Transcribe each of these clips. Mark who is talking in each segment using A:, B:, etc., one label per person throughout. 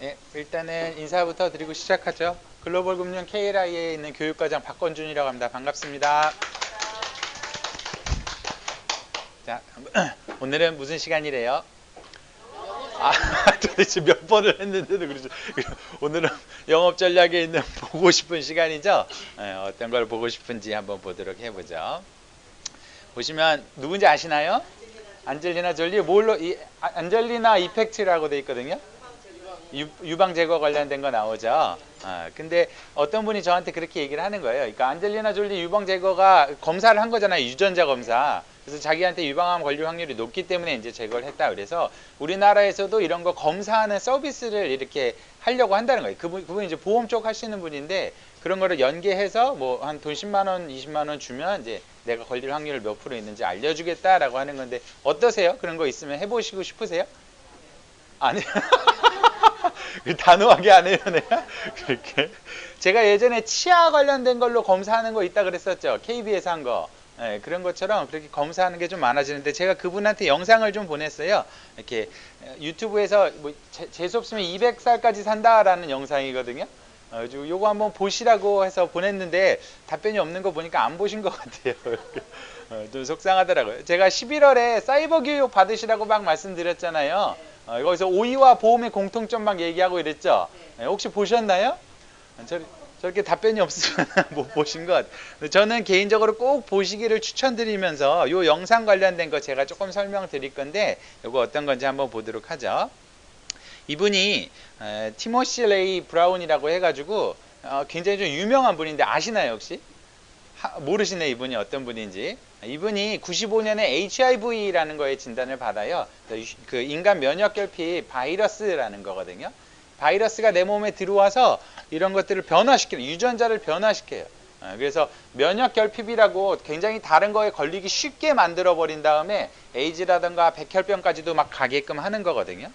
A: 예, 일단은 인사부터 드리고 시작하죠. 글로벌 금융 KLI에 있는 교육과장 박건준이라고 합니다. 반갑습니다. 자, 오늘은 무슨 시간이래요? 아, 도대체 몇 번을 했는데도 그러죠. 오늘은 영업 전략에 있는 보고 싶은 시간이죠. 예, 어떤 걸 보고 싶은지 한번 보도록 해보죠. 보시면 누군지 아시나요? 안젤리나 졸리. 뭘로 안젤리나 이펙트라고 돼 있거든요. 유방 제거 관련된 거 나오죠. 근데 어떤 분이 저한테 그렇게 얘기를 하는 거예요. 그러니까 안젤리나 졸리 유방 제거가 검사를 한 거잖아요. 유전자 검사. 그래서 자기한테 유방암 걸릴 확률이 높기 때문에 이제 제거를 했다. 그래서 우리나라에서도 이런 거 검사하는 서비스를 이렇게 하려고 한다는 거예요. 그분이 이제 보험 쪽 하시는 분인데 그런 거를 연계해서 뭐 한 돈 10만 원, 20만 원 주면 이제 내가 걸릴 확률 몇 프로 있는지 알려주겠다라고 하는 건데 어떠세요? 그런 거 있으면 해보시고 싶으세요? 아니. 단호하게 안 해요, 내가? 그렇게. 제가 예전에 치아 관련된 걸로 검사하는 거 있다 그랬었죠. KBS 한 거. 네, 그런 것처럼 그렇게 검사하는 게 좀 많아지는데 제가 그분한테 영상을 좀 보냈어요. 이렇게 유튜브에서 뭐 재수 없으면 200살까지 산다라는 영상이거든요. 요거 한번 보시라고 해서 보냈는데 답변이 없는 거 보니까 안 보신 것 같아요. 좀 속상하더라고요. 제가 11월에 사이버 교육 받으시라고 막 말씀드렸잖아요. 거기서 오이와 보험의 공통점 막 얘기하고 이랬죠. 혹시 보셨나요? 저렇게 답변이 없으면 못 보신 것 같아요. 저는 개인적으로 꼭 보시기를 추천드리면서 요 영상 관련된 거 제가 조금 설명드릴 건데 요거 어떤 건지 한번 보도록 하죠. 이분이 티모시 레이 브라운이라고 해가지고 굉장히 좀 유명한 분인데 아시나요 혹시? 모르시네 이분이 어떤 분인지. 이분이 95년에 HIV라는 거에 진단을 받아요. 그 인간 면역결핍 바이러스라는 거거든요. 바이러스가 내 몸에 들어와서 이런 것들을 변화시키는 유전자를 변화시켜요. 그래서 면역결핍이라고 굉장히 다른 거에 걸리기 쉽게 만들어 버린 다음에 에이즈라든가 백혈병까지도 막 가게끔 하는 거거든요.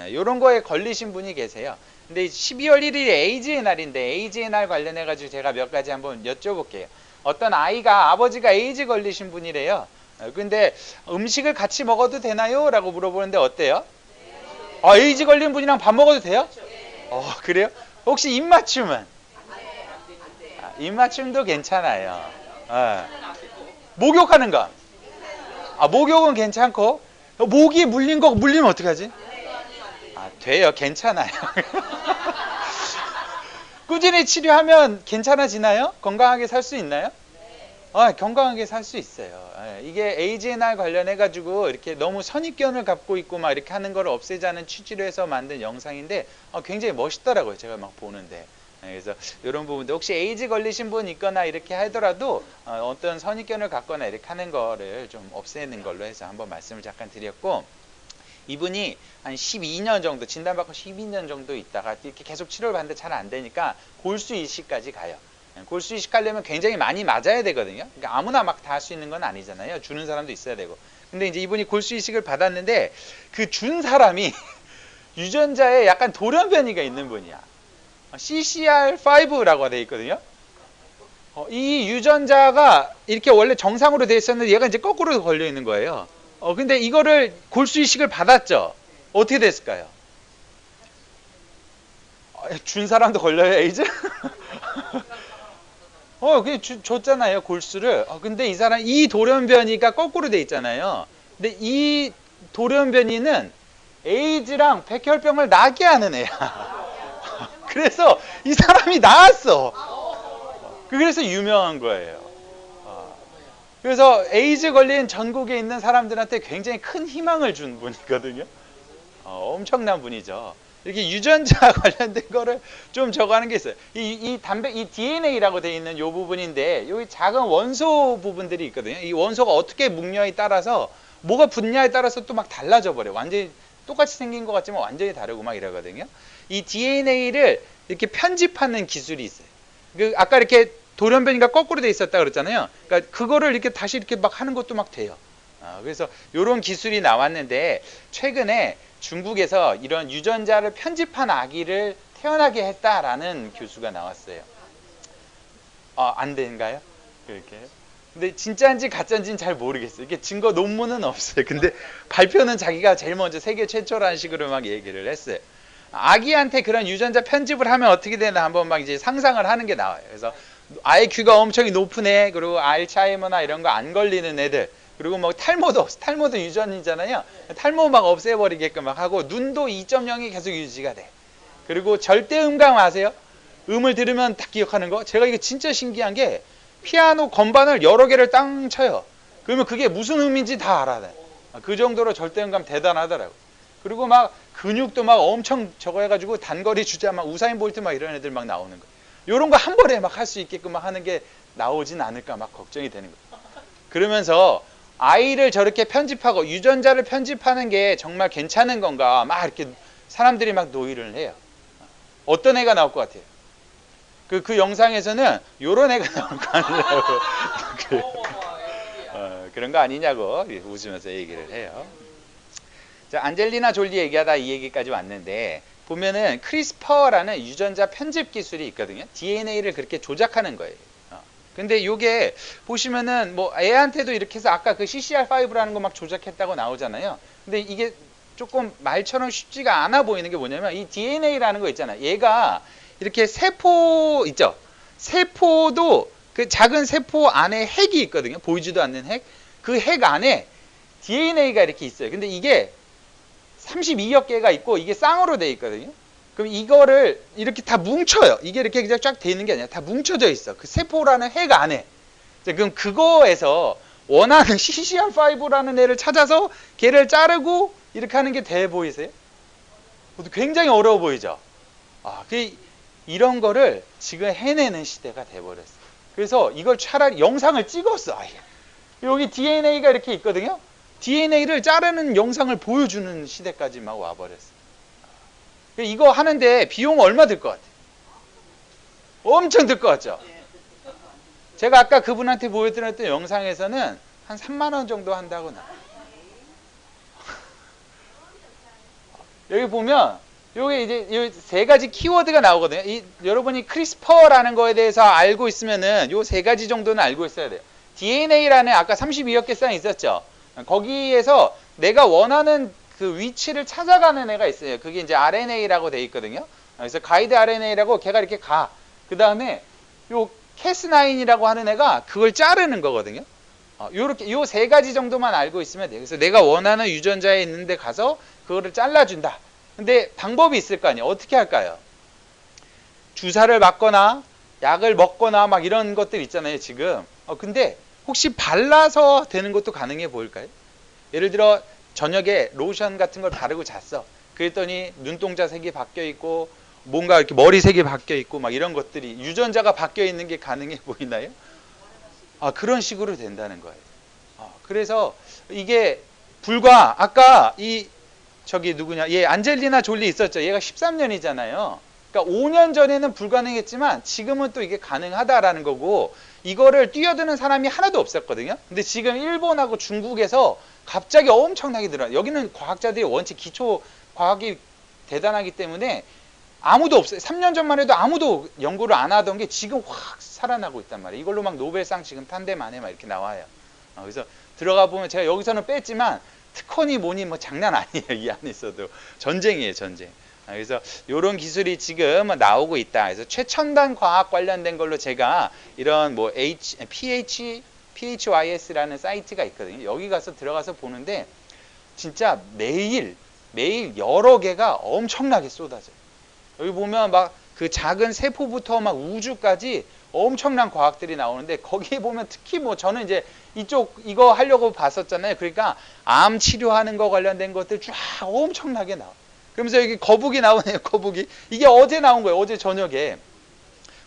A: 이런 거에 걸리신 분이 계세요. 근데 12월 1일이 에이즈의 날인데 에이즈의 날 관련해 가지고 제가 몇 가지 한번 여쭤볼게요. 어떤 아이가 아버지가 에이즈 걸리신 분이래요. 근데 음식을 같이 먹어도 되나요? 라고 물어보는데 어때요? 에이즈 걸린 분이랑 밥 먹어도 돼요? 그래요? 혹시 입맞춤은? 입맞춤도 괜찮아요. 목욕하는 거? 목욕은 괜찮고 모기 물린 거 물리면 어떡하지? 돼요. 괜찮아요. 꾸준히 치료하면 괜찮아지나요? 건강하게 살 수 있나요? 건강하게 살 수 있어요. 이게 에이즈의 날 관련해 가지고 이렇게 너무 선입견을 갖고 있고 막 이렇게 하는 걸 없애자는 취지로 해서 만든 영상인데 굉장히 멋있더라고요. 제가 막 보는데. 그래서 이런 부분도 혹시 에이즈 걸리신 분 있거나 이렇게 하더라도 어떤 선입견을 갖거나 이렇게 하는 거를 좀 없애는 걸로 해서 한번 말씀을 잠깐 드렸고, 이분이 한 12년 정도 진단받고 12년 정도 있다가 이렇게 계속 치료를 받는데 잘 안 되니까 골수 이식까지 가요. 골수 이식하려면 굉장히 많이 맞아야 되거든요. 그러니까 아무나 막 다 할 수 있는 건 아니잖아요. 주는 사람도 있어야 되고. 근데 이제 이분이 골수 이식을 받았는데 그 준 사람이 유전자에 약간 돌연변이가 있는 분이야. CCR5라고 되어 있거든요. 이 유전자가 이렇게 원래 정상으로 되어 있었는데 얘가 이제 거꾸로 걸려 있는 거예요. 근데 이거를 골수 이식을 받았죠. 어떻게 됐을까요? 준 사람도 걸려요, 에이즈? 그게 줬잖아요, 골수를. 근데 이 사람, 이 돌연변이가 거꾸로 돼 있잖아요. 근데 이 돌연변이는 에이즈랑 백혈병을 낫게 하는 애야. 그래서 이 사람이 나았어. 그래서 유명한 거예요. 그래서 에이즈 걸린 전국에 있는 사람들한테 굉장히 큰 희망을 준 분이거든요. 엄청난 분이죠. 이렇게 유전자 관련된 거를 좀 적어하는 게 있어요. 이 DNA라고 되어 있는 이 부분인데, 여기 작은 원소 부분들이 있거든요. 이 원소가 어떻게 묶냐에 따라서, 뭐가 붙냐에 따라서 또 막 달라져 버려요. 완전히 똑같이 생긴 것 같지만 완전히 다르고 막 이러거든요. 이 DNA를 이렇게 편집하는 기술이 있어요. 아까 이렇게 돌연변이가 거꾸로 돼 있었다 그랬잖아요. 그러니까 그거를 이렇게 다시 이렇게 막 하는 것도 막 돼요. 그래서 이런 기술이 나왔는데 최근에 중국에서 이런 유전자를 편집한 아기를 태어나게 했다라는 교수가 나왔어요. 안 되는가요? 그렇게. 근데 진짜인지 가짜인지는 잘 모르겠어요. 이게 증거 논문은 없어요. 근데 발표는 자기가 제일 먼저 세계 최초라는 식으로 막 얘기를 했어요. 아기한테 그런 유전자 편집을 하면 어떻게 되나 한번 막 이제 상상을 하는 게 나와요. 그래서 IQ가 엄청 높은 애, 그리고 알츠하이머나 이런 거 안 걸리는 애들, 그리고 뭐 탈모도 유전이잖아요. 탈모 막 없애버리게끔 막 하고, 눈도 2.0이 계속 유지가 돼. 그리고 절대 음감 아세요? 음을 들으면 딱 기억하는 거. 제가 이게 진짜 신기한 게, 피아노 건반을 여러 개를 땅 쳐요. 그러면 그게 무슨 음인지 다 알아요. 그 정도로 절대 음감 대단하더라고. 그리고 막 근육도 막 엄청 저거 해가지고 단거리 주자 막 우사인 볼트 막 이런 애들 막 나오는 거. 요런 거 한 번에 막 할 수 있게끔 막 하는 게 나오진 않을까 막 걱정이 되는 거예요. 그러면서 아이를 저렇게 편집하고 유전자를 편집하는 게 정말 괜찮은 건가 막 이렇게 사람들이 막 논의를 해요. 어떤 애가 나올 것 같아요? 그 영상에서는 요런 애가 나올 거 아니냐고 그런 거 아니냐고 웃으면서 얘기를 해요. 자, 안젤리나 졸리 얘기하다 이 얘기까지 왔는데, 보면은 크리스퍼라는 유전자 편집 기술이 있거든요. DNA를 그렇게 조작하는 거예요. 근데 요게 보시면은 뭐 애한테도 이렇게 해서 아까 그 CCR5라는 거 막 조작했다고 나오잖아요. 근데 이게 조금 말처럼 쉽지가 않아 보이는 게 뭐냐면, 이 DNA라는 거 있잖아요. 얘가 이렇게 세포 있죠. 세포도 그 작은 세포 안에 핵이 있거든요. 보이지도 않는 핵. 그 핵 안에 DNA가 이렇게 있어요. 근데 이게 32억 개가 있고 이게 쌍으로 돼 있거든요. 그럼 이거를 이렇게 다 뭉쳐요. 이게 이렇게 그냥 쫙 돼 있는 게 아니라 다 뭉쳐져 있어. 그 세포라는 핵 안에. 그럼 그거에서 원하는 CCR5라는 애를 찾아서 걔를 자르고 이렇게 하는 게 돼 보이세요? 굉장히 어려워 보이죠? 이런 거를 지금 해내는 시대가 돼버렸어. 그래서 이걸 차라리 영상을 찍었어. 아예. 여기 DNA가 이렇게 있거든요. DNA를 자르는 영상을 보여주는 시대까지 막 와버렸어. 이거 하는데 비용 얼마 들 것 같아요? 엄청 들 것 같죠? 제가 아까 그분한테 보여드렸던 영상에서는 한 3만 원 정도 한다고 나와요. 여기 보면 요게 이제 세 가지 키워드가 나오거든요. 여러분이 크리스퍼라는 거에 대해서 알고 있으면은 요 세 가지 정도는 알고 있어야 돼요. DNA라는 아까 32억 개 쌍 있었죠. 거기에서 내가 원하는 그 위치를 찾아가는 애가 있어요. 그게 이제 RNA라고 돼 있거든요. 그래서 가이드 RNA라고 걔가 이렇게 가. 그 다음에 요 Cas9이라고 하는 애가 그걸 자르는 거거든요. 요렇게 요 세 가지 정도만 알고 있으면 돼요. 그래서 내가 원하는 유전자에 있는데 가서 그거를 잘라준다. 근데 방법이 있을 거 아니에요. 어떻게 할까요? 주사를 맞거나 약을 먹거나 막 이런 것들 있잖아요, 지금. 근데 혹시 발라서 되는 것도 가능해 보일까요? 예를 들어 저녁에 로션 같은 걸 바르고 잤어. 그랬더니 눈동자 색이 바뀌어 있고 뭔가 이렇게 머리 색이 바뀌어 있고 막 이런 것들이 유전자가 바뀌어 있는 게 가능해 보이나요? 그런 식으로 된다는 거예요. 그래서 이게 불과 아까 저기 누구냐? 안젤리나 졸리 있었죠. 얘가 13년이잖아요. 그러니까 5년 전에는 불가능했지만 지금은 또 이게 가능하다라는 거고, 이거를 뛰어드는 사람이 하나도 없었거든요. 근데 지금 일본하고 중국에서 갑자기 엄청나게 늘어요. 여기는 과학자들이 원체 기초 과학이 대단하기 때문에 아무도 없어요. 3년 전만 해도 아무도 연구를 안 하던 게 지금 확 살아나고 있단 말이에요. 이걸로 막 노벨상 지금 탄대 만에 막 이렇게 나와요. 그래서 들어가 보면 제가 여기서는 뺐지만 특허니 뭐니 뭐 장난 아니에요. 이 안에 있어도 전쟁이에요, 전쟁. 그래서 이런 기술이 지금 나오고 있다. 그래서 최첨단 과학 관련된 걸로 제가 이런 뭐 PHYS라는 사이트가 있거든요. 여기 가서 들어가서 보는데 진짜 매일 여러 개가 엄청나게 쏟아져요. 여기 보면 막 그 작은 세포부터 막 우주까지 엄청난 과학들이 나오는데, 거기에 보면 특히 뭐 저는 이제 이거 하려고 봤었잖아요. 그러니까 암 치료하는 거 관련된 것들 쫙 엄청나게 나와. 그러면서 여기 거북이 나오네요. 거북이. 이게 어제 나온 거예요. 어제 저녁에.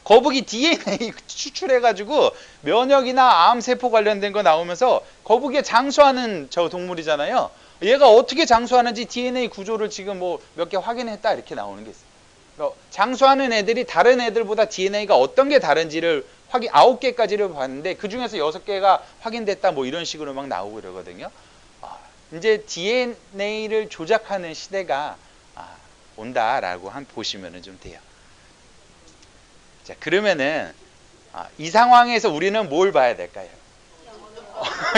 A: 거북이 DNA 추출해가지고 면역이나 암세포 관련된 거 나오면서, 거북이에 장수하는 저 동물이잖아요. 얘가 어떻게 장수하는지 DNA 구조를 지금 뭐 몇 개 확인했다 이렇게 나오는 게 있어요. 장수하는 애들이 다른 애들보다 DNA가 어떤 게 다른지를 9개까지를 봤는데 그 중에서 6개가 확인됐다 뭐 이런 식으로 막 나오고 이러거든요. 이제 DNA를 조작하는 시대가 온다라고 보시면 좀 돼요. 자, 그러면은 이 상황에서 우리는 뭘 봐야 될까요?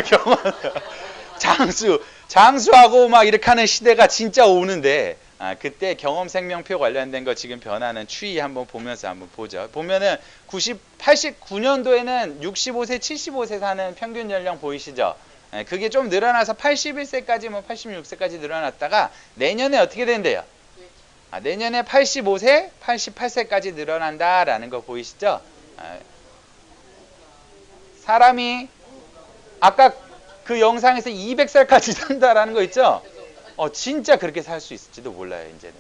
A: 경험. 장수하고 막 이렇게 하는 시대가 진짜 오는데 그때 경험생명표 관련된 거 지금 변하는 추이 한번 보면서 한번 보죠. 보면은 89년도에는 65세, 75세 사는 평균 연령 보이시죠? 그게 좀 늘어나서 81세까지 뭐 86세까지 늘어났다가 내년에 어떻게 된대요? 내년에 85세, 88세까지 늘어난다라는 거 보이시죠? 사람이 아까 그 영상에서 200살까지 산다라는 거 있죠? 진짜 그렇게 살 수 있을지도 몰라요, 이제는.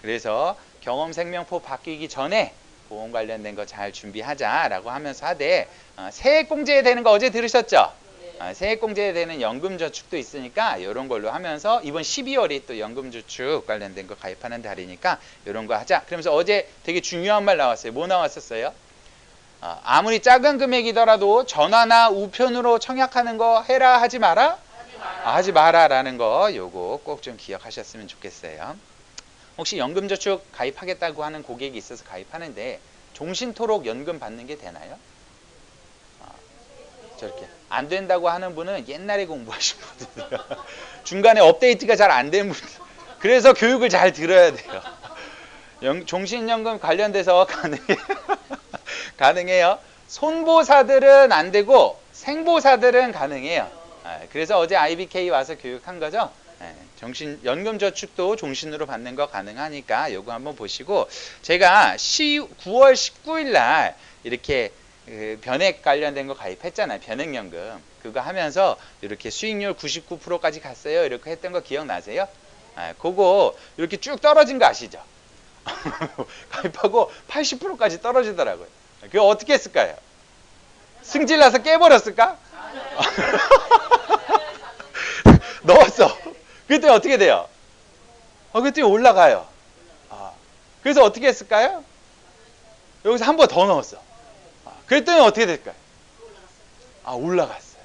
A: 그래서 경험생명표 바뀌기 전에 보험 관련된 거 잘 준비하자라고 하면서 하되, 세액공제 되는 거 어제 들으셨죠? 세액공제 되는 연금저축도 있으니까 이런 걸로 하면서 이번 12월이 또 연금저축 관련된 거 가입하는 달이니까 이런 거 하자. 그러면서 어제 되게 중요한 말 나왔어요. 뭐 나왔었어요? 아무리 작은 금액이더라도 전화나 우편으로 청약하는 거 해라 하지 마라? 하지 마라라는 거 요거 꼭 좀 기억하셨으면 좋겠어요. 혹시 연금저축 가입하겠다고 하는 고객이 있어서 가입하는데 종신토록 연금 받는 게 되나요? 저렇게 안 된다고 하는 분은 옛날에 공부하신 분들 중간에 업데이트가 잘 안 된 분들 그래서 교육을 잘 들어야 돼요. 종신연금 관련돼서 가능해요. 손보사들은 안 되고 생보사들은 가능해요. 그래서 어제 IBK 와서 교육한 거죠. 연금저축도 종신으로 받는 거 가능하니까 요거 한번 보시고, 제가 9월 19일 날 이렇게 변액 관련된 거 가입했잖아요. 변액연금. 그거 하면서 이렇게 수익률 99%까지 갔어요. 이렇게 했던 거 기억나세요? 그거 이렇게 쭉 떨어진 거 아시죠? 가입하고 80%까지 떨어지더라고요. 그거 어떻게 했을까요? 승질나서 깨버렸을까? 넣었어. 그때 어떻게 돼요? 그때 올라가요. 그래서 어떻게 했을까요? 여기서 한 번 더 넣었어. 그랬더니 어떻게 될까요? 올라갔어요.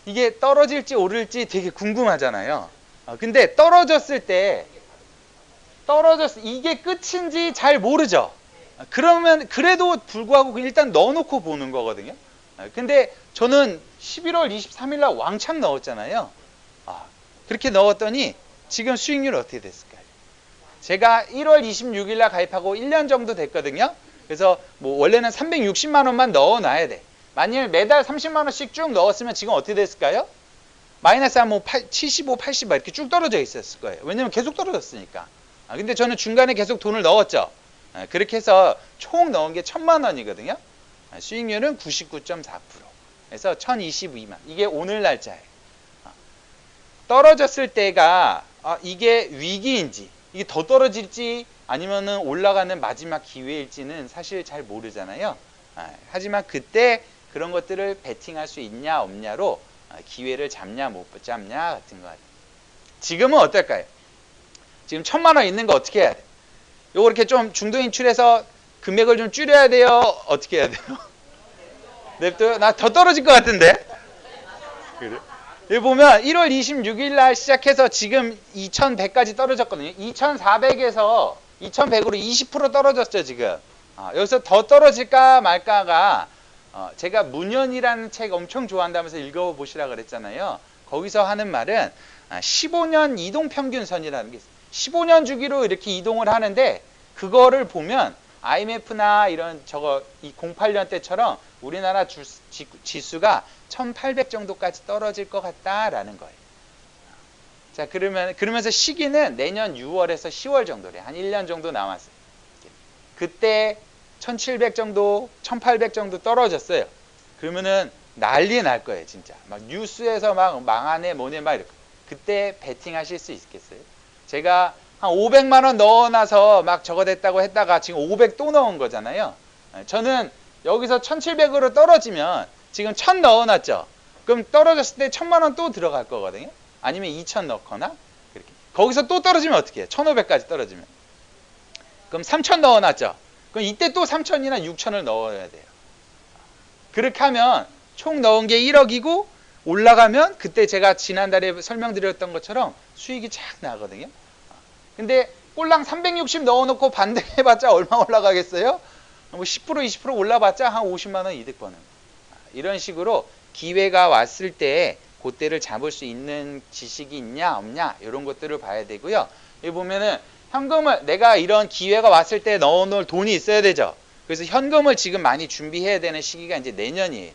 A: 이게 떨어질지 오를지 되게 궁금하잖아요. 근데 떨어졌을 때 이게 끝인지 잘 모르죠. 그러면 그래도 불구하고 일단 넣어놓고 보는 거거든요. 근데 저는 11월 23일 날 왕창 넣었잖아요. 그렇게 넣었더니 지금 수익률 어떻게 됐을까요? 제가 1월 26일 날 가입하고 1년 정도 됐거든요. 그래서 뭐 원래는 360만 원만 넣어놔야 돼. 만일 매달 30만 원씩 쭉 넣었으면 지금 어떻게 됐을까요? 마이너스 한 뭐 75, 80 이렇게 쭉 떨어져 있었을 거예요. 왜냐면 계속 떨어졌으니까. 근데 저는 중간에 계속 돈을 넣었죠. 그렇게 해서 총 넣은 게 1000만 원이거든요. 수익률은 99.4%. 그래서 1022만. 이게 오늘 날짜예요. 떨어졌을 때가 이게 위기인지, 이게 더 떨어질지 아니면은 올라가는 마지막 기회일지는 사실 잘 모르잖아요. 하지만 그때 그런 것들을 베팅할 수 있냐 없냐로 기회를 잡냐 못 잡냐 같은 거 같아요. 지금은 어떨까요? 지금 1000만 원 있는 거 어떻게 해야 돼? 요거 이렇게 좀 중도인출해서 금액을 좀 줄여야 돼요? 어떻게 해야 돼요? 냅둬요? 나 더 떨어질 것 같은데? 그래? 여기 보면 1월 26일 날 시작해서 지금 2100까지 떨어졌거든요. 2400에서 2100으로 20% 떨어졌죠, 지금. 여기서 더 떨어질까 말까가 제가 문연이라는 책 엄청 좋아한다면서 읽어보시라 그랬잖아요. 거기서 하는 말은 15년 이동평균선이라는 게 있어요. 15년 주기로 이렇게 이동을 하는데 그거를 보면 IMF나 이런 이 08년 때처럼 우리나라 지수가 1800 정도까지 떨어질 것 같다라는 거예요. 자, 그러면서 시기는 내년 6월에서 10월 정도래. 한 1년 정도 남았어요. 그때 1700 정도, 1800 정도 떨어졌어요. 그러면은 난리 날 거예요, 진짜. 막 뉴스에서 막 망하네, 뭐네, 막 이렇게. 그때 베팅 하실 수 있겠어요? 제가 한 500만 원 넣어놔서 막 저거 됐다고 했다가 지금 500 또 넣은 거잖아요. 저는 여기서 1700으로 떨어지면 지금 1000 넣어놨죠. 그럼 떨어졌을 때 1000만 원 또 들어갈 거거든요. 아니면 2000 넣거나 그렇게. 거기서 또 떨어지면 어떻게 해요? 1500까지 떨어지면. 그럼 3000 넣어놨죠. 그럼 이때 또 3000이나 6000을 넣어야 돼요. 그렇게 하면 총 넣은 게 1억이고 올라가면 그때 제가 지난달에 설명드렸던 것처럼 수익이 착 나거든요. 근데 꼴랑 360 넣어놓고 반등해봤자 얼마 올라가겠어요? 뭐 10% 20% 올라봤자 한 50만 원 이득 버는. 이런 식으로 기회가 왔을 때 그때를 잡을 수 있는 지식이 있냐 없냐 이런 것들을 봐야 되고요. 여기 보면은 현금을 내가 이런 기회가 왔을 때 넣어놓을 돈이 있어야 되죠. 그래서 현금을 지금 많이 준비해야 되는 시기가 이제 내년이에요.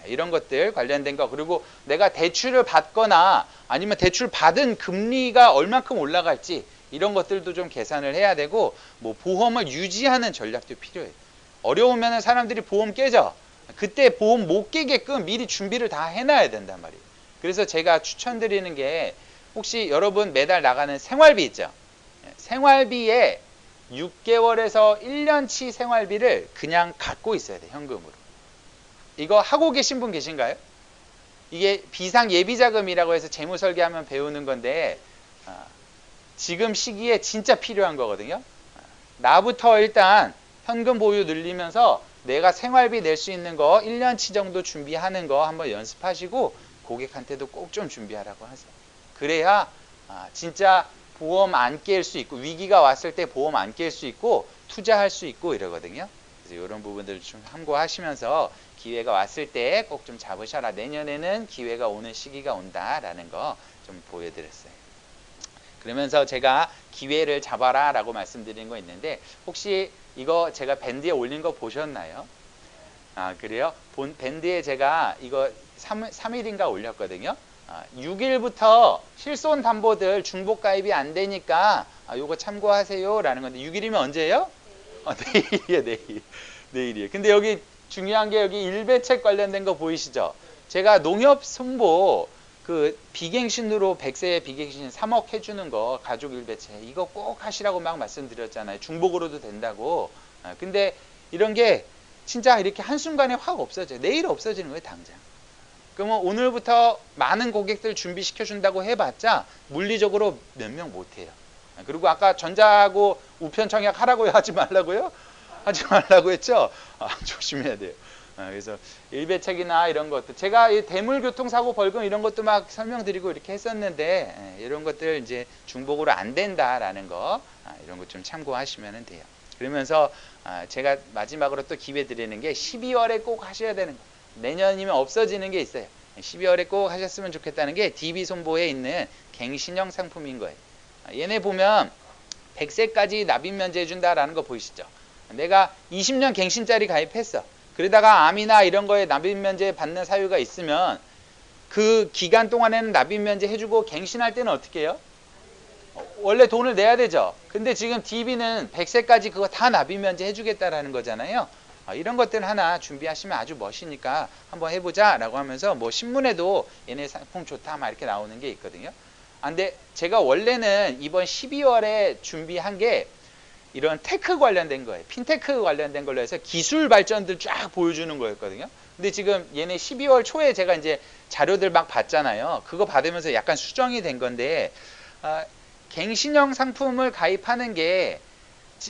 A: 이런 것들 관련된 거, 그리고 내가 대출을 받거나 아니면 대출 받은 금리가 얼만큼 올라갈지 이런 것들도 좀 계산을 해야 되고, 뭐 보험을 유지하는 전략도 필요해요. 어려우면 사람들이 보험 깨져. 그때 보험 못 깨게끔 미리 준비를 다 해놔야 된단 말이에요. 그래서 제가 추천드리는 게, 혹시 여러분 매달 나가는 생활비 있죠? 생활비에 6개월에서 1년치 생활비를 그냥 갖고 있어야 돼, 현금으로. 이거 하고 계신 분 계신가요? 이게 비상 예비자금이라고 해서 재무설계하면 배우는 건데, 지금 시기에 진짜 필요한 거거든요. 나부터 일단 현금 보유 늘리면서 내가 생활비 낼 수 있는 거 1년치 정도 준비하는 거 한번 연습하시고, 고객한테도 꼭 좀 준비하라고 하세요. 그래야 진짜 보험 안 깰 수 있고, 위기가 왔을 때 보험 안 깰 수 있고 투자할 수 있고 이러거든요. 그래서 이런 부분들을 좀 참고하시면서 기회가 왔을 때 꼭 좀 잡으셔라. 내년에는 기회가 오는 시기가 온다라는 거 좀 보여드렸어요. 그러면서 제가 기회를 잡아라 라고 말씀드린 거 있는데, 혹시 이거 제가 밴드에 올린 거 보셨나요? 그래요? 밴드에 제가 이거 3일인가 올렸거든요. 6일부터 실손 담보들 중복 가입이 안 되니까 요거 참고하세요 라는 건데, 6일이면 언제예요? 내일이에요. 내일이에요. 근데 여기 중요한 게, 여기 일배책 관련된 거 보이시죠? 제가 농협 손보 그 비갱신으로 100세 비갱신 3억 해주는 거, 가족 일배책 이거 꼭 하시라고 막 말씀드렸잖아요. 중복으로도 된다고. 근데 이런 게 진짜 이렇게 한순간에 확 없어져요. 내일 없어지는 거예요, 당장. 그러면 오늘부터 많은 고객들 준비시켜 준다고 해봤자 물리적으로 몇 명 못해요. 그리고 아까 전자하고 우편 청약 하라고요? 하지 말라고요? 하지 말라고 했죠? 조심해야 돼요. 그래서 일배책이나 이런 것도, 제가 이 대물교통사고 벌금 이런 것도 막 설명드리고 이렇게 했었는데, 이런 것들 이제 중복으로 안 된다라는 거, 이런 것 좀 참고하시면 돼요. 그러면서 제가 마지막으로 또 기회 드리는 게, 12월에 꼭 하셔야 되는 거, 내년이면 없어지는 게 있어요. 12월에 꼭 하셨으면 좋겠다는 게 DB손보에 있는 갱신형 상품인 거예요. 얘네 보면 100세까지 납입 면제 해준다라는 거 보이시죠? 내가 20년 갱신짜리 가입했어. 그러다가 암이나 이런 거에 납입 면제 받는 사유가 있으면 그 기간 동안에는 납입 면제 해주고, 갱신할 때는 어떻게 해요? 원래 돈을 내야 되죠. 근데 지금 DB는 100세까지 그거 다 납입 면제 해주겠다라는 거잖아요. 이런 것들 하나 준비하시면 아주 멋이니까 한번 해보자 라고 하면서, 뭐 신문에도 얘네 상품 좋다 막 이렇게 나오는 게 있거든요. 근데 제가 원래는 이번 12월에 준비한 게 이런 테크 관련된 거예요. 핀테크 관련된 걸로 해서 기술 발전들 쫙 보여주는 거였거든요. 근데 지금 얘네 12월 초에 제가 이제 자료들 막 봤잖아요. 그거 받으면서 약간 수정이 된 건데, 갱신형 상품을 가입하는 게,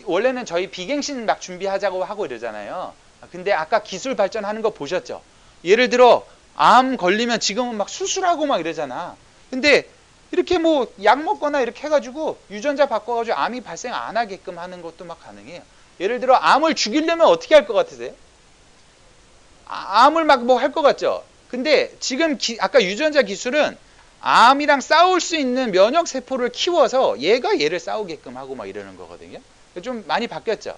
A: 원래는 저희 비갱신 막 준비하자고 하고 이러잖아요. 근데 아까 기술 발전하는 거 보셨죠? 예를 들어 암 걸리면 지금은 막 수술하고 막 이러잖아. 근데 이렇게 뭐 약 먹거나 이렇게 해가지고 유전자 바꿔가지고 암이 발생 안 하게끔 하는 것도 막 가능해요. 예를 들어 암을 죽이려면 어떻게 할 것 같으세요? 암을 막 뭐 할 것 같죠? 근데 지금 아까 유전자 기술은 암이랑 싸울 수 있는 면역 세포를 키워서 얘가 얘를 싸우게끔 하고 막 이러는 거거든요. 좀 많이 바뀌었죠.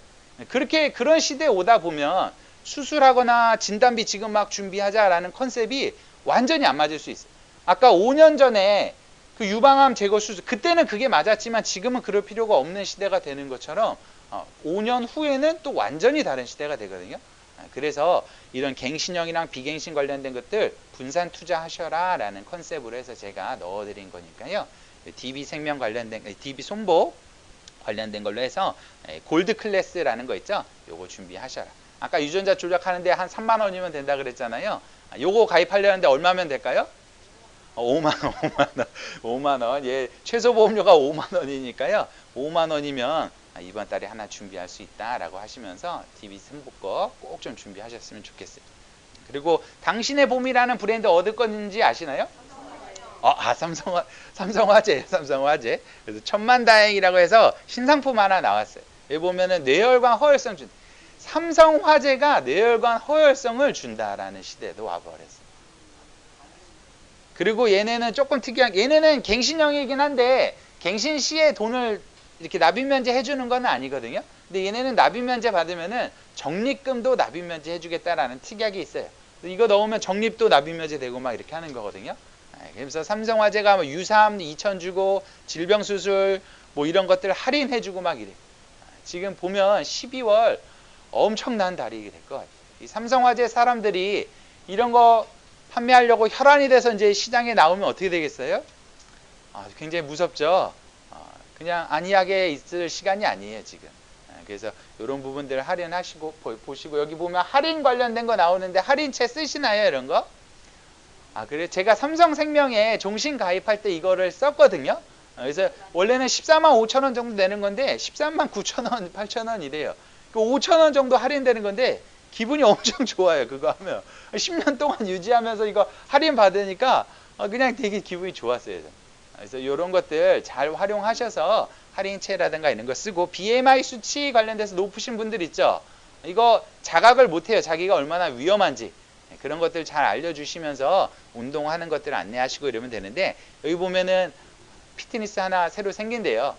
A: 그렇게 그런 시대에 오다 보면 수술하거나 진단비 지금 막 준비하자라는 컨셉이 완전히 안 맞을 수 있어요. 아까 5년 전에 그 유방암 제거 수술, 그때는 그게 맞았지만 지금은 그럴 필요가 없는 시대가 되는 것처럼 5년 후에는 또 완전히 다른 시대가 되거든요. 그래서 이런 갱신형이랑 비갱신 관련된 것들 분산 투자하셔라 라는 컨셉으로 해서 제가 넣어드린 거니까요. DB생명 관련된, DB손보 관련된 걸로 해서 골드 클래스라는 거 있죠? 요거 준비하셔라. 아까 유전자 조작하는데 한 3만 원이면 된다 그랬잖아요. 요거 가입하려는데 얼마면 될까요? 5만 원, 5만 원, 5만 원. 예, 최소 보험료가 5만 원이니까요. 5만 원이면 이번 달에 하나 준비할 수 있다라고 하시면서 DB손보 거 꼭 좀 준비하셨으면 좋겠어요. 그리고 당신의 봄이라는 브랜드 어디 건지 아시나요? 삼성화재, 삼성화재. 그래서 천만다행이라고 해서 신상품 하나 나왔어요. 여기 보면은 뇌혈관 허혈성 준. 삼성화재가 뇌혈관 허혈성을 준다라는 시대도 와버렸어요. 그리고 얘네는 조금 특이한, 얘네는 갱신형이긴 한데 갱신 시에 돈을 이렇게 납입면제 해주는 건 아니거든요. 근데 얘네는 납입면제 받으면은 적립금도 납입면제 해주겠다라는 특약이 있어요. 이거 넣으면 적립도 납입면제 되고 막 이렇게 하는 거거든요. 그래서 삼성화재가 뭐 유삼 2천 주고 질병수술 뭐 이런 것들 할인해주고 막 이래. 지금 보면 12월 엄청난 달이 될 것 같아요. 이 삼성화재 사람들이 이런 거 판매하려고 혈안이 돼서 이제 시장에 나오면 어떻게 되겠어요? 굉장히 무섭죠. 그냥 안이하게 있을 시간이 아니에요 지금. 그래서 이런 부분들 할인하시고 보시고, 여기 보면 할인 관련된 거 나오는데 할인채 쓰시나요 이런 거? 그래 제가 삼성생명에 종신 가입할 때 이거를 썼거든요. 그래서 원래는 14만 5천 원 정도 내는 건데 13만 9천 원, 8천 원 이래요. 5천 원 정도 할인되는 건데 기분이 엄청 좋아요. 그거 하면 10년 동안 유지하면서 이거 할인 받으니까 그냥 되게 기분이 좋았어요. 그래서 이런 것들 잘 활용하셔서 할인채라든가 이런 거 쓰고, BMI 수치 관련돼서 높으신 분들 있죠. 이거 자각을 못해요. 자기가 얼마나 위험한지. 그런 것들 잘 알려주시면서 운동하는 것들 안내하시고 이러면 되는데, 여기 보면은 피트니스 하나 새로 생긴대요.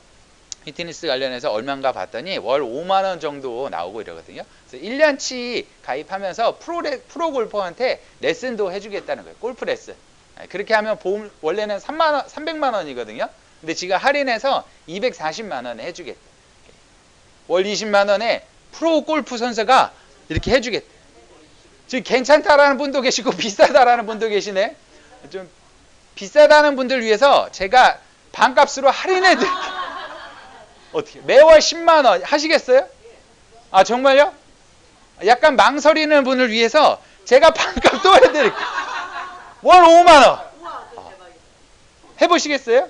A: 피트니스 관련해서 얼마인가 봤더니 월 5만 원 정도 나오고 이러거든요. 그래서 1년치 가입하면서 프로 골퍼한테 레슨도 해주겠다는 거예요. 골프 레슨. 그렇게 하면 보험 원래는 300만 원이거든요. 근데 지금 할인해서 240만 원에 해주겠다. 월 20만 원에 프로 골프 선수가 이렇게 해주겠다. 지금 괜찮다라는 분도 계시고 비싸다라는 분도 계시네. 좀 비싸다는 분들 위해서 제가 반값으로 할인해 드릴게요. 어떻게? 매월 10만 원 하시겠어요? 정말요? 약간 망설이는 분을 위해서 제가 반값 또 해드릴게요. 월 5만 원. 해보시겠어요?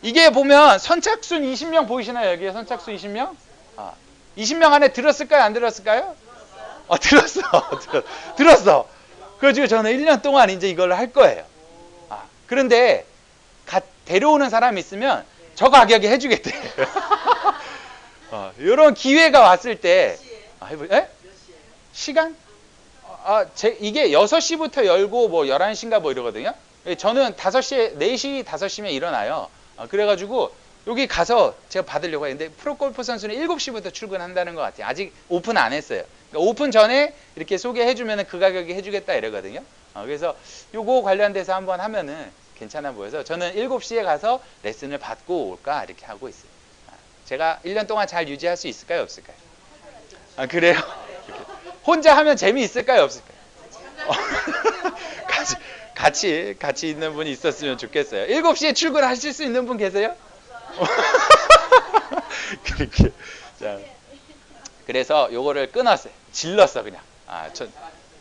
A: 이게 보면 선착순 20명 보이시나요? 여기에 선착순 20명? 20명 안에 들었을까요? 안 들었을까요? 들었어. 그래가지고 저는 1년 동안 이제 이걸 할 거예요. 그런데 데려오는 사람이 있으면 저 가격에 해주겠대. 이런 기회가 왔을 때 시간? 이게 6시부터 열고 뭐 11시인가 뭐 이러거든요. 저는 5시에 4시 5시면 일어나요. 그래가지고 여기 가서 제가 받으려고 했는데 프로골프 선수는 7시부터 출근한다는 것 같아요. 아직 오픈 안 했어요. 그러니까 오픈 전에 이렇게 소개해주면 그 가격에 해주겠다 이러거든요. 그래서 요거 관련돼서 한번 하면은 괜찮아 보여서 저는 7시에 가서 레슨을 받고 올까 이렇게 하고 있어요. 제가 1년 동안 잘 유지할 수 있을까요? 없을까요? 그래요? 혼자 하면 재미있을까요? 없을까요? 같이 있는 분이 있었으면 좋겠어요. 7시에 출근하실 수 있는 분 계세요? 그렇게. 자, 그래서 요거를 끊었어요. 질렀어 그냥.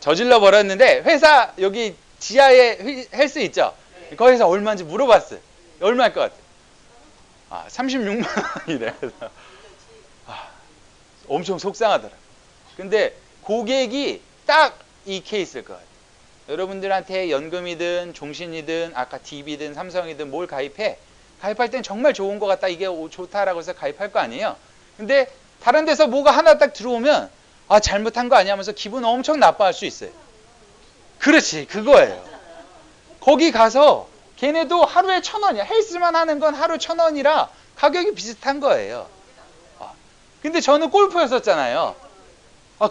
A: 저질러 버렸는데 회사 여기 지하에 헬스 있죠? 거기서 얼마인지 물어봤어요. 얼마일 것 같아요? 36만 원이래. 엄청 속상하더라. 근데 고객이 딱 이 케이스일 것 같아요. 여러분들한테 연금이든 종신이든 아까 DB든 삼성이든 뭘 가입할 땐 정말 좋은 것 같다, 이게 좋다라고 해서 가입할 거 아니에요. 근데 다른 데서 뭐가 하나 딱 들어오면 잘못한 거 아니야 하면서 기분 엄청 나빠할 수 있어요. 그렇지, 그거예요. 거기 가서 걔네도 하루에 1,000원이야. 헬스만 하는 건 하루 1,000원이라 가격이 비슷한 거예요. 근데 저는 골프였었잖아요.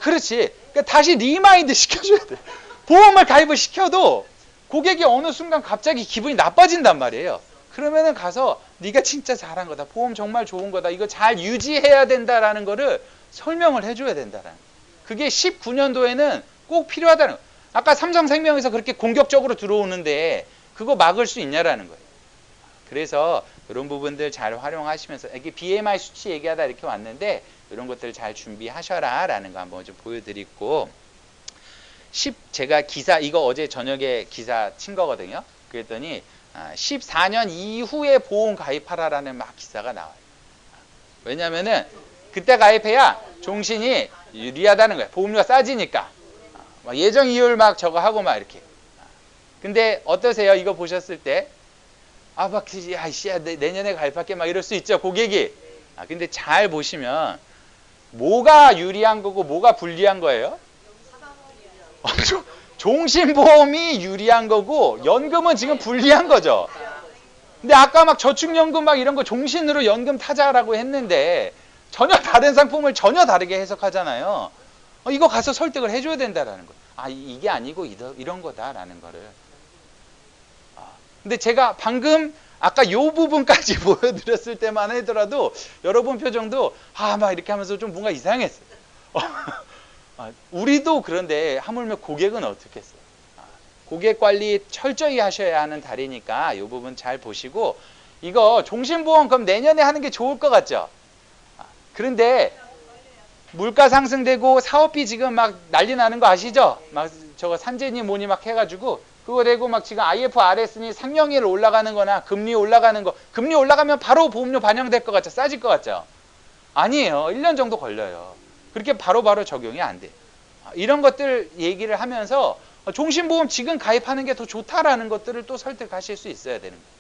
A: 그렇지. 그러니까 다시 리마인드 시켜줘야 돼. 보험을 가입을 시켜도 고객이 어느 순간 갑자기 기분이 나빠진단 말이에요. 그러면은 가서 네가 진짜 잘한 거다. 보험 정말 좋은 거다. 이거 잘 유지해야 된다라는 거를 설명을 해줘야 된다라는. 그게 19년도에는 꼭 필요하다는 거예요. 아까 삼성생명에서 그렇게 공격적으로 들어오는데 그거 막을 수 있냐라는 거예요. 그래서 이런 부분들 잘 활용하시면서, 이게 BMI 수치 얘기하다 이렇게 왔는데 이런 것들 잘 준비하셔라 라는 거 한번 좀 보여드리고, 제가 기사 이거 어제 저녁에 기사 친 거거든요. 그랬더니 14년 이후에 보험 가입하라라는 막 기사가 나와요. 왜냐면은 그때 가입해야 종신이 유리하다는 거예요. 보험료가 싸지니까. 예정 이율 막 저거 하고 막 이렇게. 근데 어떠세요? 이거 보셨을 때 내년에 가입할게 막 이럴 수 있죠, 고객이. 근데 잘 보시면 뭐가 유리한 거고 뭐가 불리한 거예요? 종신보험이 유리한 거고 연금은 지금 불리한 거죠. 근데 아까 막 저축연금 막 이런 거 종신으로 연금 타자라고 했는데 전혀 다른 상품을 전혀 다르게 해석하잖아요. 이거 가서 설득을 해줘야 된다라는 거. 이게 아니고 이런 거다라는 거를. 근데 제가 방금 아까 요 부분까지 보여드렸을 때만 하더라도 여러분 표정도 막 이렇게 하면서 좀 뭔가 이상했어요. 우리도 그런데 하물며 고객은 어떻게 했어요? 고객 관리 철저히 하셔야 하는 달이니까 이 부분 잘 보시고 이거 종신보험 그럼 내년에 하는 게 좋을 것 같죠? 그런데 물가 상승되고 사업비 지금 막 난리 나는 거 아시죠? 막 저거 산재니 뭐니 막 해가지고 그거 되고 막 지금 IFRS니 상명일 올라가는 거나 금리 올라가는 거 금리 올라가면 바로 보험료 반영될 것 같죠? 싸질 것 같죠? 아니에요. 1년 정도 걸려요. 그렇게 바로바로 적용이 안 돼. 이런 것들 얘기를 하면서 종신보험 지금 가입하는 게 더 좋다라는 것들을 또 설득하실 수 있어야 되는 거예요.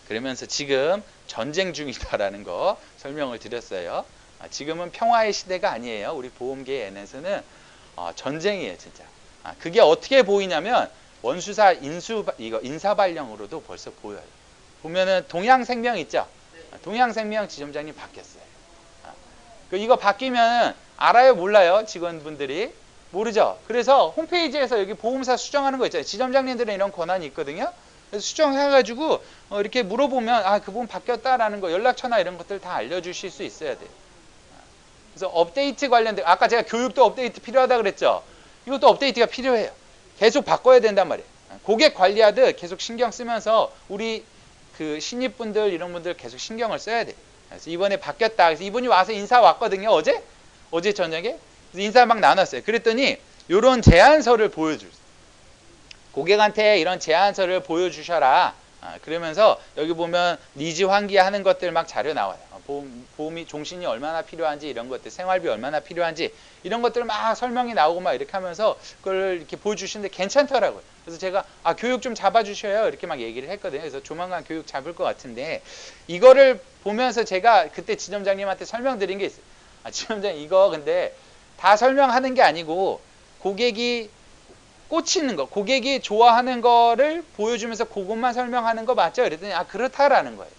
A: 그러면서 지금 전쟁 중이다라는 거 설명을 드렸어요. 지금은 평화의 시대가 아니에요. 우리 보험계에서는 전쟁이에요, 진짜. 그게 어떻게 보이냐면 원수사 인사발령으로도 벌써 보여요. 보면은 동양생명 있죠? 동양생명 지점장님 바뀌었어요. 이거 바뀌면 알아요, 몰라요? 직원분들이 모르죠. 그래서 홈페이지에서 여기 보험사 수정하는 거 있잖아요. 지점장님들은 이런 권한이 있거든요. 그래서 수정해가지고 이렇게 물어보면 그 보험 바뀌었다라는 거 연락처나 이런 것들 다 알려주실 수 있어야 돼요. 그래서 업데이트 관련된 아까 제가 교육도 업데이트 필요하다 그랬죠. 이것도 업데이트가 필요해요. 계속 바꿔야 된단 말이에요. 고객 관리하듯 계속 신경 쓰면서 우리 그 신입분들 이런 분들 계속 신경을 써야 돼요. 그래서 이번에 바뀌었다. 그래서 이분이 와서 인사 왔거든요. 어제 저녁에 그래서 인사 막 나눴어요. 그랬더니 이런 제안서를 보여주세요. 고객한테 이런 제안서를 보여주셔라. 그러면서 여기 보면 니즈 환기하는 것들 막 자료 나와요. 보험이 종신이 얼마나 필요한지 이런 것들, 생활비 얼마나 필요한지 이런 것들 막 설명이 나오고 막 이렇게 하면서 그걸 이렇게 보여주시는데 괜찮더라고요. 그래서 제가 교육 좀 잡아주셔요 이렇게 막 얘기를 했거든요. 그래서 조만간 교육 잡을 것 같은데 이거를 보면서 제가 그때 지점장님한테 설명드린 게 있어요. 지점장님 이거 근데 다 설명하는 게 아니고 고객이 꽂히는 거, 고객이 좋아하는 거를 보여주면서 그것만 설명하는 거 맞죠? 그랬더니 그렇다라는 거예요.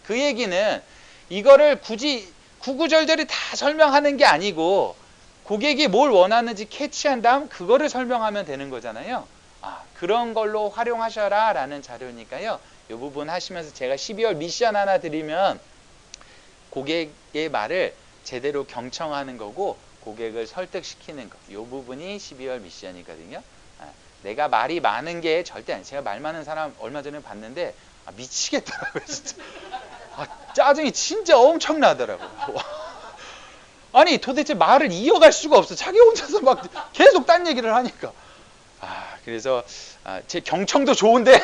A: 그 얘기는 이거를 굳이 구구절절히 다 설명하는 게 아니고 고객이 뭘 원하는지 캐치한 다음 그거를 설명하면 되는 거잖아요. 그런 걸로 활용하셔라 라는 자료니까요. 이 부분 하시면서 제가 12월 미션 하나 드리면 고객의 말을 제대로 경청하는 거고 고객을 설득시키는 거. 이 부분이 12월 미션이거든요. 내가 말이 많은 게 절대 아니에요. 제가 말 많은 사람 얼마 전에 봤는데 미치겠더라고요. 진짜. 짜증이 진짜 엄청나더라고요. 아니 도대체 말을 이어갈 수가 없어. 자기 혼자서 막 계속 딴 얘기를 하니까. 그래서 제 경청도 좋은데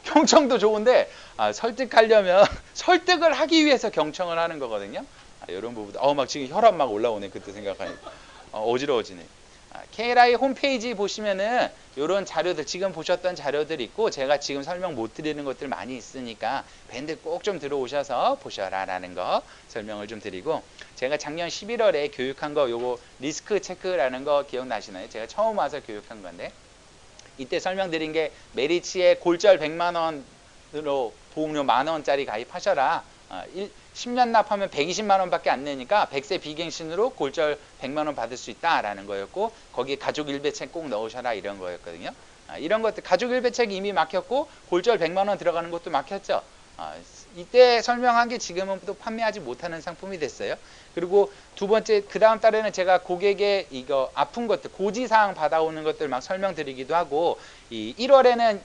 A: 경청도 좋은데 설득하려면 설득을 하기 위해서 경청을 하는 거거든요. 이런 부분. 막 지금 혈압 막 올라오네. 그때 생각하니까 어지러워지네. KRI 홈페이지 보시면은 이런 자료들 지금 보셨던 자료들 있고 제가 지금 설명 못 드리는 것들 많이 있으니까 밴드 꼭 좀 들어오셔서 보셔라 라는 거 설명을 좀 드리고 제가 작년 11월에 교육한 거 요거 리스크 체크라는 거 기억나시나요? 제가 처음 와서 교육한 건데 이때 설명드린 게 메리츠에 골절 100만 원으로 보험료 만원짜리 가입하셔라. 10년 납하면 120만 원밖에 안 내니까 100세 비갱신으로 골절 100만 원 받을 수 있다라는 거였고 거기에 가족 일배책 꼭 넣으셔라 이런 거였거든요. 이런 것들 가족 일배책이 이미 막혔고 골절 100만 원 들어가는 것도 막혔죠. 이때 설명한 게 지금은 또 판매하지 못하는 상품이 됐어요. 그리고 두 번째 그 다음 달에는 제가 고객의 이거 아픈 것들 고지사항 받아오는 것들 막 설명드리기도 하고 이 1월에는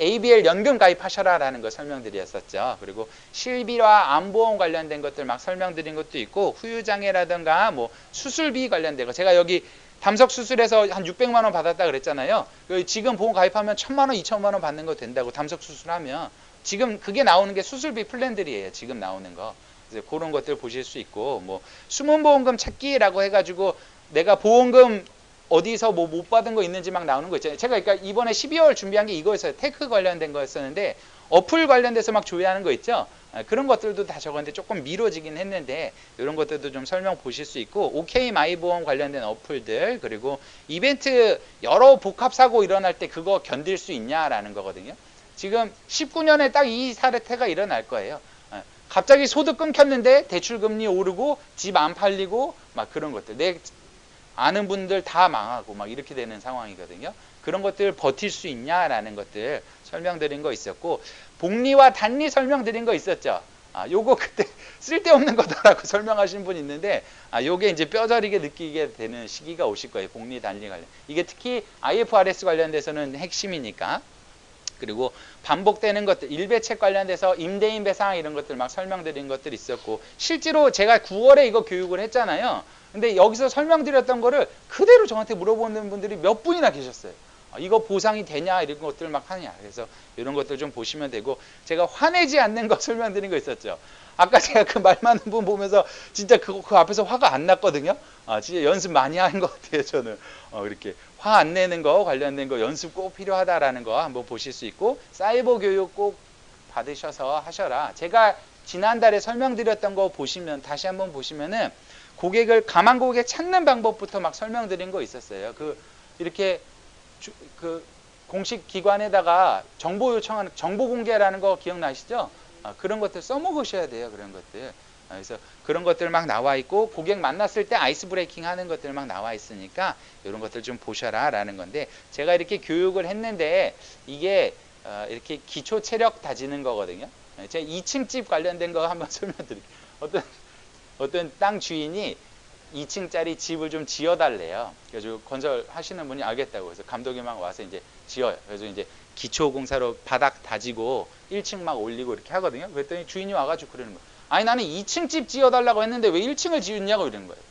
A: ABL 연금 가입하셔라 라는 거 설명드렸었죠. 그리고 실비와 암보험 관련된 것들 막 설명드린 것도 있고 후유장애라든가 뭐 수술비 관련된 거 제가 여기 담석 수술해서 한 600만 원 받았다 그랬잖아요. 지금 보험 가입하면 1000만 원, 2000만 원 받는 거 된다고 담석 수술하면 지금 그게 나오는 게 수술비 플랜들이에요. 지금 나오는 거. 그래서 그런 것들 보실 수 있고 뭐 숨은 보험금 찾기라고 해가지고 내가 보험금 어디서 뭐 못 받은 거 있는지 막 나오는 거 있잖아요. 제가 그러니까 이번에 12월 준비한 게 이거였어요. 테크 관련된 거였었는데 어플 관련돼서 막 조회하는 거 있죠. 그런 것들도 다 적었는데 조금 미뤄지긴 했는데 이런 것들도 좀 설명 보실 수 있고, OK 마이보험 관련된 어플들, 그리고 이벤트 여러 복합 사고 일어날 때 그거 견딜 수 있냐라는 거거든요. 지금 19년에 딱 이 사태가 일어날 거예요. 갑자기 소득 끊겼는데 대출금리 오르고 집 안 팔리고 막 그런 것들, 내 아는 분들 다 망하고 막 이렇게 되는 상황이거든요. 그런 것들 버틸 수 있냐라는 것들 설명드린 거 있었고, 복리와 단리 설명드린 거 있었죠. 요거 그때 쓸데없는 거다라고 설명하신 분 있는데, 요게 이제 뼈저리게 느끼게 되는 시기가 오실 거예요. 복리 단리 관련. 이게 특히 IFRS 관련돼서는 핵심이니까. 그리고 반복되는 것들, 일배책 관련돼서 임대인 배상 이런 것들 막 설명드린 것들 있었고, 실제로 제가 9월에 이거 교육을 했잖아요. 근데 여기서 설명드렸던 거를 그대로 저한테 물어보는 분들이 몇 분이나 계셨어요. 이거 보상이 되냐 이런 것들 막 하냐. 그래서 이런 것들 좀 보시면 되고, 제가 화내지 않는 거 설명드린 거 있었죠. 아까 제가 그 말 많은 분 보면서 진짜 그 앞에서 화가 안 났거든요. 진짜 연습 많이 한 것 같아요, 저는. 이렇게 화 안 내는 거 관련된 거 연습 꼭 필요하다라는 거 한번 보실 수 있고, 사이버 교육 꼭 받으셔서 하셔라. 제가 지난달에 설명드렸던 거 보시면, 다시 한번 보시면은 고객을, 가만 고객 찾는 방법부터 막 설명드린 거 있었어요. 이렇게 그 공식 기관에다가 정보 요청하는, 정보 공개라는 거 기억나시죠? 그런 것들 써먹으셔야 돼요. 그런 것들. 그래서 그런 것들 막 나와 있고, 고객 만났을 때 아이스 브레이킹 하는 것들 막 나와 있으니까 이런 것들 좀 보셔라 라는 건데, 제가 이렇게 교육을 했는데 이게 이렇게 기초 체력 다지는 거거든요. 제가 2층 집 관련된 거 한번 설명드릴게요. 어떤 땅 주인이 2층짜리 집을 좀 지어달래요. 그래서 건설하시는 분이 알겠다고 그래서 감독이 막 와서 이제 지어요. 그래서 이제 기초공사로 바닥 다지고 1층 막 올리고 이렇게 하거든요. 그랬더니 주인이 와가지고 그러는 거예요. 아니, 나는 2층 집 지어달라고 했는데 왜 1층을 지었냐고 이러는 거예요.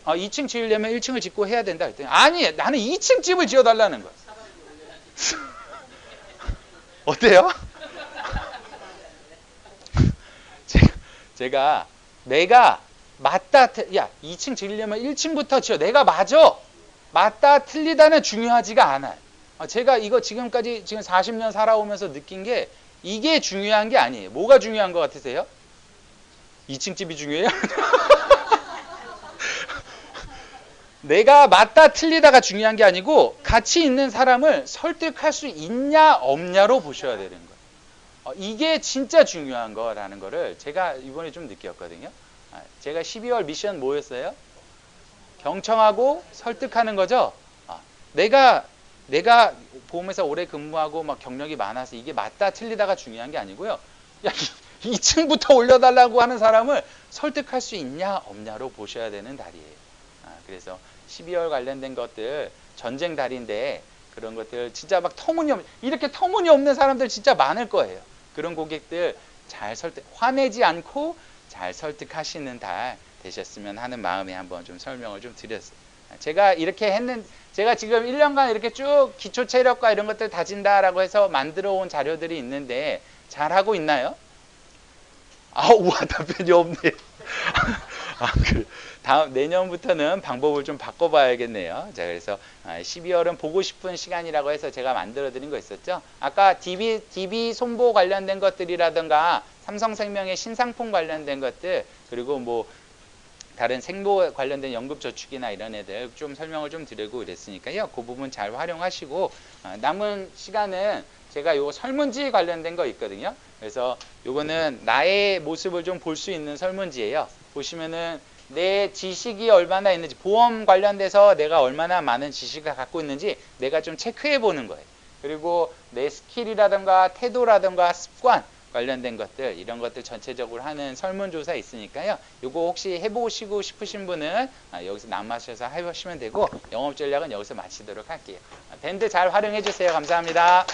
A: 2층 지으려면 1층을 짓고 해야 된다. 그랬더니 아니, 나는 2층 집을 지어달라는 거예요. 어때요? 제가 내가 맞다, 야 2층 지으려면 1층부터 지어. 내가 맞다 틀리다는 중요하지가 않아요. 제가 이거 지금까지 지금 40년 살아오면서 느낀 게 이게 중요한 게 아니에요. 뭐가 중요한 것 같으세요? 2층 집이 중요해요? 내가 맞다 틀리다가 중요한 게 아니고, 같이 있는 사람을 설득할 수 있냐 없냐로 보셔야 되는 거예요. 이게 진짜 중요한 거라는 거를 제가 이번에 좀 느꼈거든요. 제가 12월 미션 뭐였어요? 경청하고 설득하는 거죠. 내가 보험회사 오래 근무하고 막 경력이 많아서 이게 맞다 틀리다가 중요한 게 아니고요. 야, 2층부터 올려달라고 하는 사람을 설득할 수 있냐 없냐로 보셔야 되는 달이에요. 그래서 12월 관련된 것들 전쟁 달인데, 그런 것들 진짜 막 이렇게 터무니없는 사람들 진짜 많을 거예요. 그런 고객들 잘 화내지 않고 잘 설득하시는 달 되셨으면 하는 마음에 한번 좀 설명을 좀 드렸어요. 제가 이렇게 제가 지금 1년간 이렇게 쭉 기초 체력과 이런 것들 다진다라고 해서 만들어 온 자료들이 있는데 잘하고 있나요? 우와, 답변이 없네요. 그래. 내년부터는 방법을 좀 바꿔봐야겠네요. 자, 그래서 12월은 보고 싶은 시간이라고 해서 제가 만들어 드린 거 있었죠. 아까 DB 손보 관련된 것들이라든가 삼성생명의 신상품 관련된 것들, 그리고 뭐 다른 생보 관련된 연금저축이나 이런 애들 좀 설명을 좀 드리고 이랬으니까요. 그 부분 잘 활용하시고, 남은 시간은 제가 요 설문지 관련된 거 있거든요. 그래서 요거는 나의 모습을 좀 볼 수 있는 설문지예요. 보시면은 내 지식이 얼마나 있는지, 보험 관련돼서 내가 얼마나 많은 지식을 갖고 있는지 내가 좀 체크해 보는 거예요. 그리고 내 스킬이라든가 태도라든가 습관 관련된 것들, 이런 것들 전체적으로 하는 설문조사 있으니까요. 요거 혹시 해보시고 싶으신 분은 여기서 남으셔서 해보시면 되고, 영업 전략은 여기서 마치도록 할게요. 밴드 잘 활용해 주세요. 감사합니다.